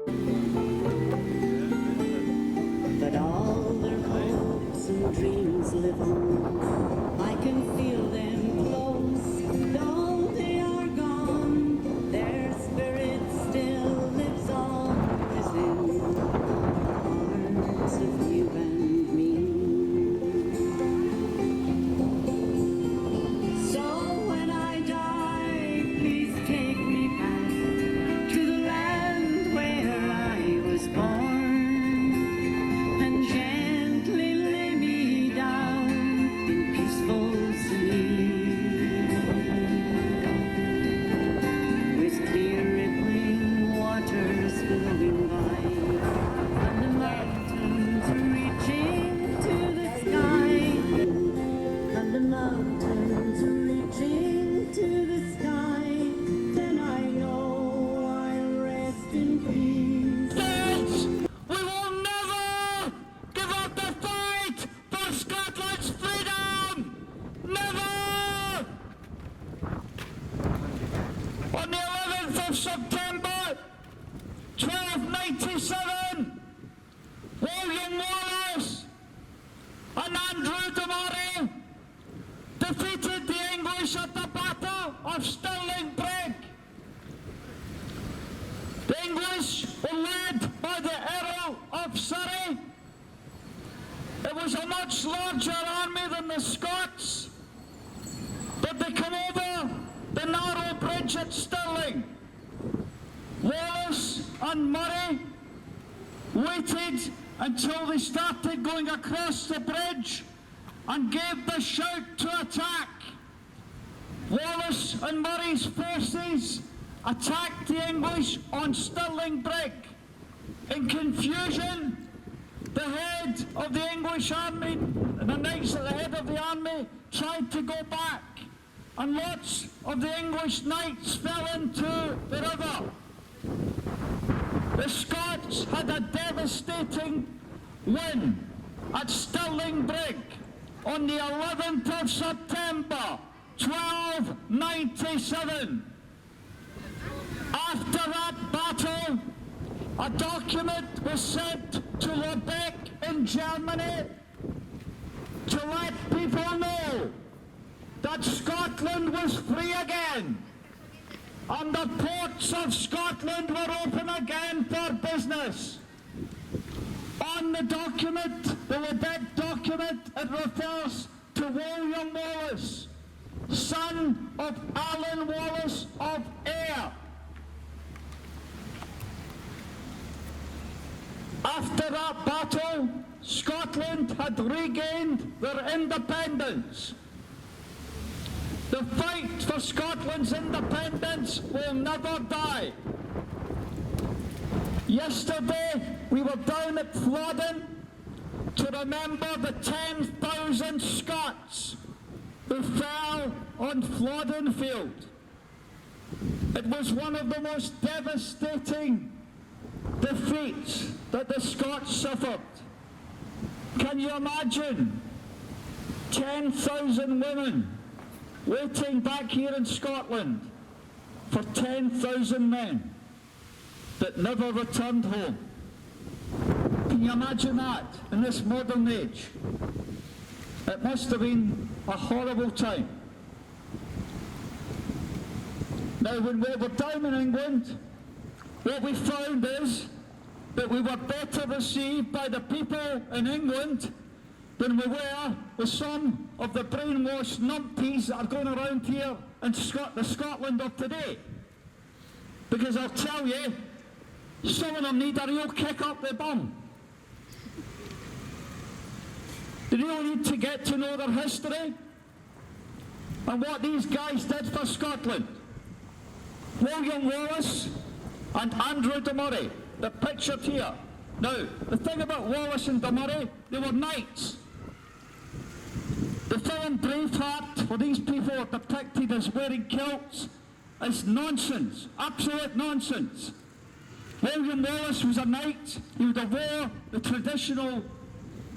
But all their hopes and dreams live on. I can feel them close, though they are gone. Their spirit still lives on within the hearts of you and me. So when I die, please take me back to the land where I was born. September 1297, William Wallace and Andrew de Murray defeated the English at the Battle of Stirling Brig. The English were led by the Earl of Surrey. It was a much larger army than the Scots, but they came over the narrow bridge at Stirling. Wallace and Murray waited until they started going across the bridge and gave the shout to attack. Wallace and Murray's forces attacked the English on Stirling Brig. In confusion, the head of the English army, the knights at the head of the army, tried to go back, and lots of the English knights fell into the river. The Scots had a devastating win at Stirling Brig on the 11th of September 1297. After that battle, a document was sent to Lubeck in Germany to let people know that Scotland was free again, and the ports of Scotland were open again for business. On the document, the Lubeck document, it refers to William Wallace, son of Alan Wallace of Ayr. After that battle, Scotland had regained their independence. The fight for Scotland's independence will never die. Yesterday, we were down at Flodden to remember the 10,000 Scots who fell on Flodden Field. It was one of the most devastating defeats that the Scots suffered. Can you imagine 10,000 women waiting back here in Scotland for 10,000 men that never returned home? Can you imagine that in this modern age? It must have been a horrible time. Now, when we were down in England, what we found is that we were better received by the people in England than we were with some of the brainwashed numpties that are going around here in the Scotland of today. Because I'll tell you, some of them need a real kick up the bum. They really need to get to know their history and what these guys did for Scotland. William Wallace and Andrew de Murray, they're pictured here. Now, the thing about Wallace and de Murray, they were knights. The film Braveheart, where these people are depicted as wearing kilts, is nonsense, absolute nonsense. William Wallace was a knight. He would have wore the traditional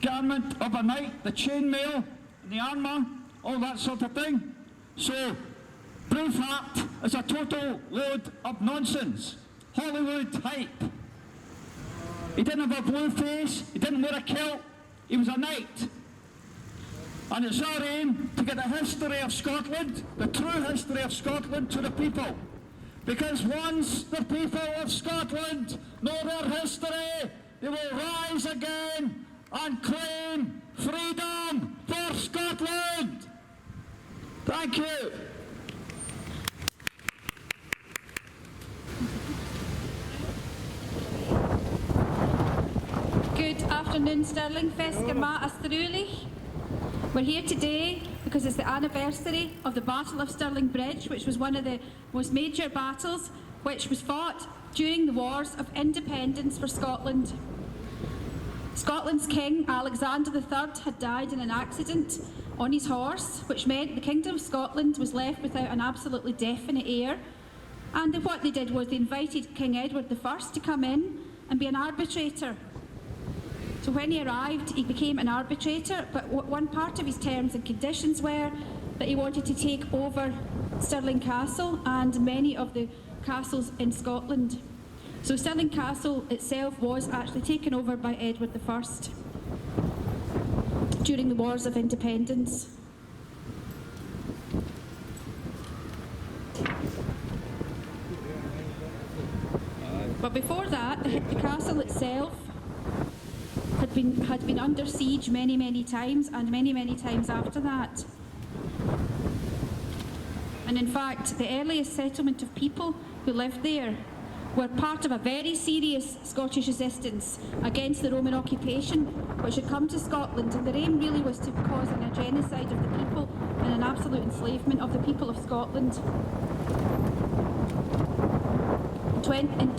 garment of a knight, the chainmail, and the armour, all that sort of thing. So, Braveheart is a total load of nonsense. Hollywood hype. He didn't have a blue face, he didn't wear a kilt, he was a knight. And it's our aim to get the history of Scotland, the true history of Scotland, to the people. Because once the people of Scotland know their history, they will rise again and claim freedom for Scotland. Thank you. Good afternoon, Stirling. Feskerma Astrulich. We're here today because it's the anniversary of the Battle of Stirling Brig, which was one of the most major battles which was fought during the Wars of Independence for Scotland. Scotland's King, Alexander III, had died in an accident on his horse, which meant the Kingdom of Scotland was left without an absolutely definite heir. And what they did was they invited King Edward I to come in and be an arbitrator. So when he arrived, he became an arbitrator, but one part of his terms and conditions were that he wanted to take over Stirling Castle and many of the castles in Scotland. So Stirling Castle itself was actually taken over by Edward I during the Wars of Independence. But before that, the castle itself had been under siege many times, and many times after that. And in fact, the earliest settlement of people who lived there were part of a very serious Scottish resistance against the Roman occupation which had come to Scotland, and their aim really was to cause a genocide of the people and an absolute enslavement of the people of Scotland. In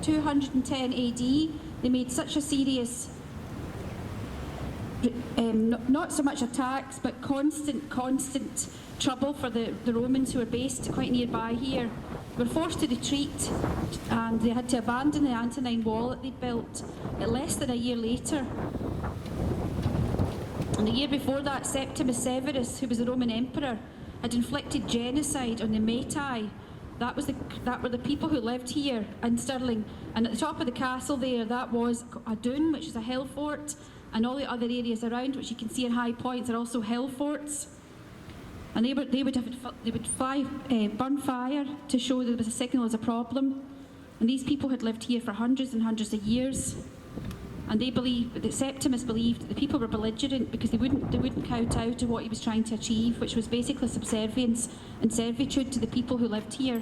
210 AD, they made such a serious not so much attacks, but constant trouble for the Romans who were based quite nearby here. They were forced to retreat, and they had to abandon the Antonine Wall that they'd built less than a year later. And the year before that, Septimus Severus, who was the Roman emperor, had inflicted genocide on the Metai. That were the people who lived here in Stirling. And at the top of the castle there, that was a dune, which is a hill fort, and all the other areas around, which you can see in high points, are also hill forts. And they would burn fire to show that there was a signal as a problem. And these people had lived here for hundreds and hundreds of years. And they believed that Septimus believed that the people were belligerent because they wouldn't kowtow to what he was trying to achieve, which was basically subservience and servitude to the people who lived here.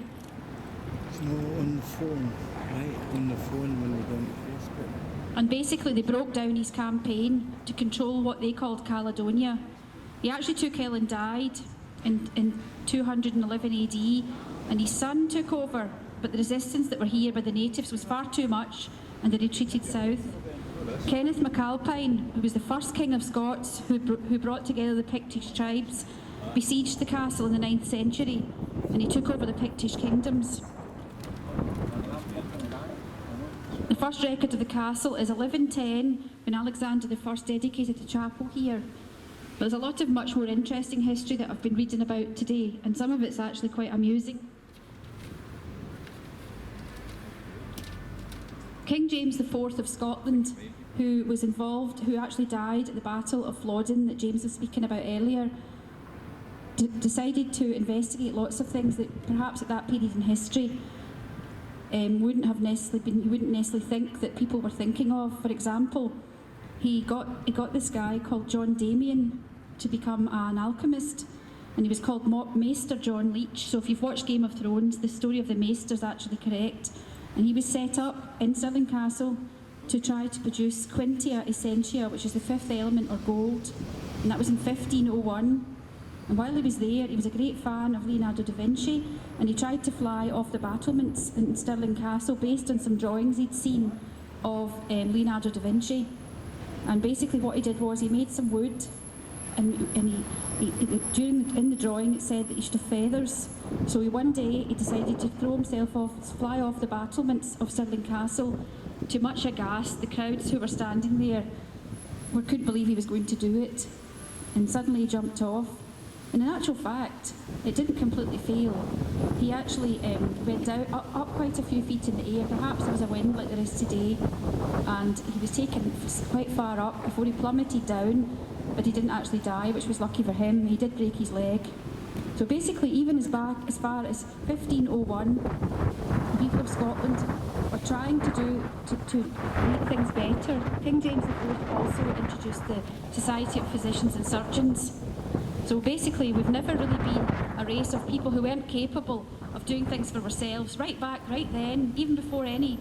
It's not on the phone, right? On the phone when we go on Facebook. And basically they broke down his campaign to control what they called Caledonia. He actually took ill and died in 211 AD, and his son took over, but the resistance that were here by the natives was far too much, and they retreated south. Kenneth MacAlpine, who was the first king of Scots who brought together the Pictish tribes, besieged the castle in the 9th century, and he took over the Pictish kingdoms. The first record of the castle is 1110, when Alexander I dedicated the chapel here. There's a lot of much more interesting history that I've been reading about today, and some of it's actually quite amusing. King James IV of Scotland, who was involved, who actually died at the Battle of Flodden that James was speaking about earlier, decided to investigate lots of things that perhaps at that period in history wouldn't necessarily think that people were thinking of. For example, he got this guy called John Damien to become an alchemist, and he was called Maester John Leach. So if you've watched Game of Thrones, the story of the Maester is actually correct. And he was set up in Stirling Castle to try to produce Quintia Essentia, which is the fifth element, or gold. And that was in 1501. And while he was there, he was a great fan of Leonardo da Vinci, and he tried to fly off the battlements in Stirling Castle based on some drawings he'd seen of Leonardo da Vinci. And basically what he did was he made some wood, and in the drawing it said that he should have feathers. So one day he decided to throw himself off, fly off the battlements of Stirling Castle. To much aghast, the crowds who were standing there couldn't believe he was going to do it. And suddenly he jumped off, And in actual fact, it didn't completely fail. He actually went down, up quite a few feet in the air. Perhaps there was a wind like there is today, and he was taken quite far up before he plummeted down, but he didn't actually die, which was lucky for him. He did break his leg. So basically, even as far as 1501, the people of Scotland were trying to make things better. King James IV also introduced the Society of Physicians and Surgeons. So basically, we've never really been a race of people who weren't capable of doing things for ourselves. Right then, even before any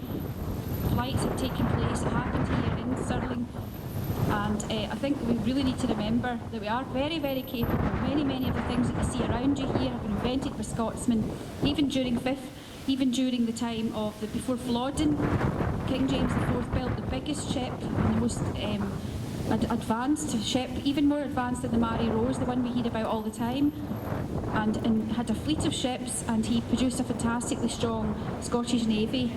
flights had taken place, it happened here in Stirling. And I think we really need to remember that we are very, very capable. Many of the things that you see around you here have been invented by Scotsmen, even during the time of before Flodden. King James IV built the biggest ship and the most advanced ship, even more advanced than the Mary Rose, the one we hear about all the time, and had a fleet of ships, and he produced a fantastically strong Scottish Navy.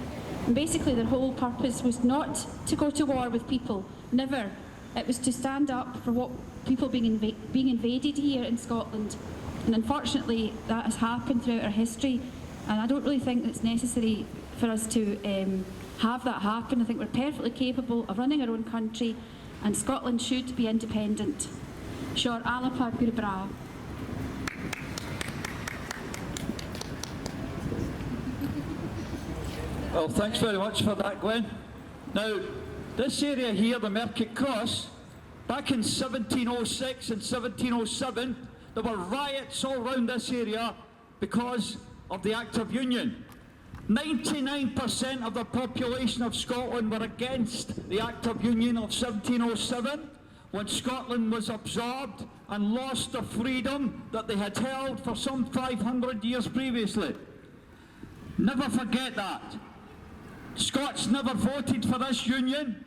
And basically their whole purpose was not to go to war with people, never. It was to stand up for what people being invaded here in Scotland. And unfortunately that has happened throughout our history, and I don't really think it's necessary for us to have that happen. I think we're perfectly capable of running our own country, and Scotland should be independent. Sure, Alapa Gurbra. Well, thanks very much for that, Gwen. Now, this area here, the Mercat Cross, back in 1706 and 1707, there were riots all around this area because of the Act of Union. 99% of the population of Scotland were against the Act of Union of 1707, when Scotland was absorbed and lost the freedom that they had held for some 500 years previously. Never forget that. Scots never voted for this union,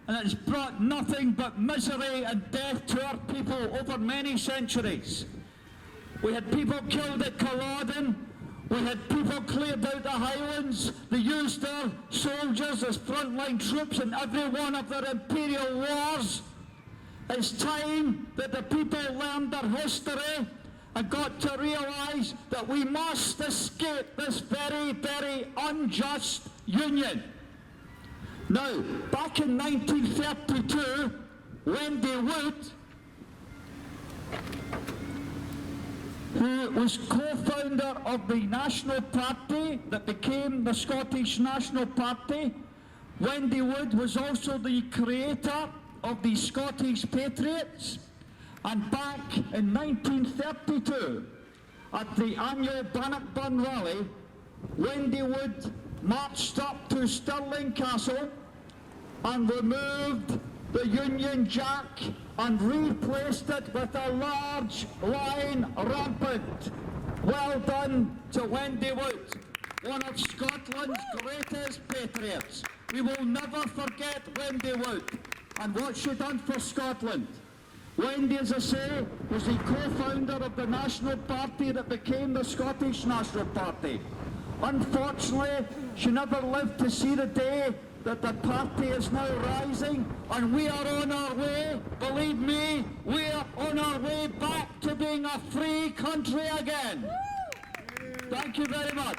and it's brought nothing but misery and death to our people over many centuries. We had people killed at Culloden. We had people cleared out the Highlands. They used their soldiers as frontline troops in every one of their imperial wars. It's time that the people learned their history and got to realise that we must escape this very, very unjust union. Now, back in 1932, Wendy Wood, who was co-founder of the National Party that became the Scottish National Party. Wendy Wood was also the creator of the Scottish Patriots. And back in 1932, at the annual Bannockburn rally, Wendy Wood marched up to Stirling Castle and removed the Union Jack and replaced it with a large line rampant. Well done to Wendy Wood, one of Scotland's greatest patriots. We will never forget Wendy Wood and what she done for Scotland. Wendy, as I say, was the co-founder of the National Party that became the Scottish National Party. Unfortunately, she never lived to see the day that the party is now rising, and we are on our way. Believe me, we are on our way back to being a free country again. Thank you very much.